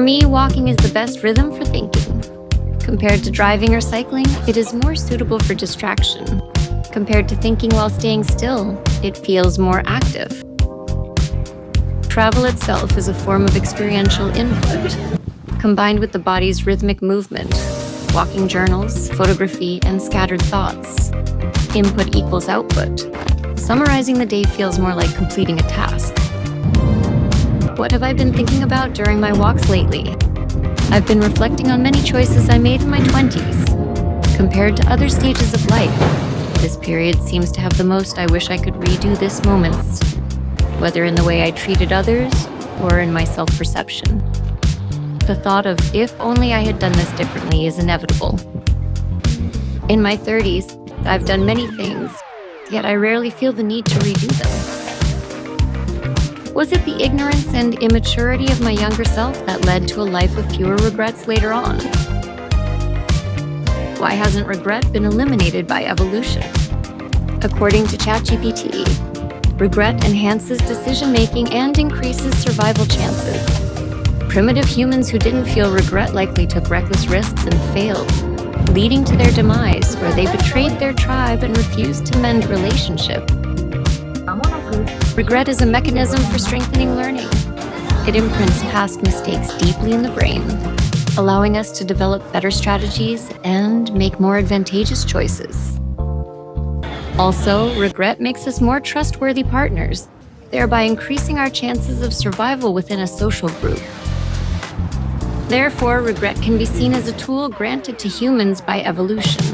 me, walking is the best rhythm for thinking. Compared to driving or cycling, it is more suitable for distraction. Compared to thinking while staying still, it feels more active. Travel itself is a form of experiential input, combined with the body's rhythmic movement, walking journals, photography, and scattered thoughts. Input equals output. Summarizing the day feels more like completing a task. What have I been thinking about during my walks lately? I've been reflecting on many choices I made in my 20s. Compared to other stages of life, this period seems to have the most I wish I could redo this moments, whether in the way I treated others or in my self-perception. The thought of if only I had done this differently is inevitable. In my 30s, I've done many things, yet I rarely feel the need to redo them. Was it the ignorance and immaturity of my younger self that led to a life of fewer regrets later on? Why hasn't regret been eliminated by evolution? According to ChatGPT, regret enhances decision-making and increases survival chances. Primitive humans who didn't feel regret likely took reckless risks and failed, leading to their demise where they betrayed their tribe and refused to mend relationship. Regret is a mechanism for strengthening learning. It imprints past mistakes deeply in the brain, allowing us to develop better strategies and make more advantageous choices. Also, regret makes us more trustworthy partners, thereby increasing our chances of survival within a social group. Therefore, regret can be seen as a tool granted to humans by evolution.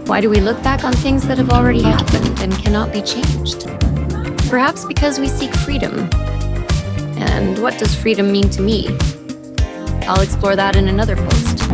Why do we look back on things that have already happened and cannot be changed? Perhaps because we seek freedom. And what does freedom mean to me? I'll explore that in another post.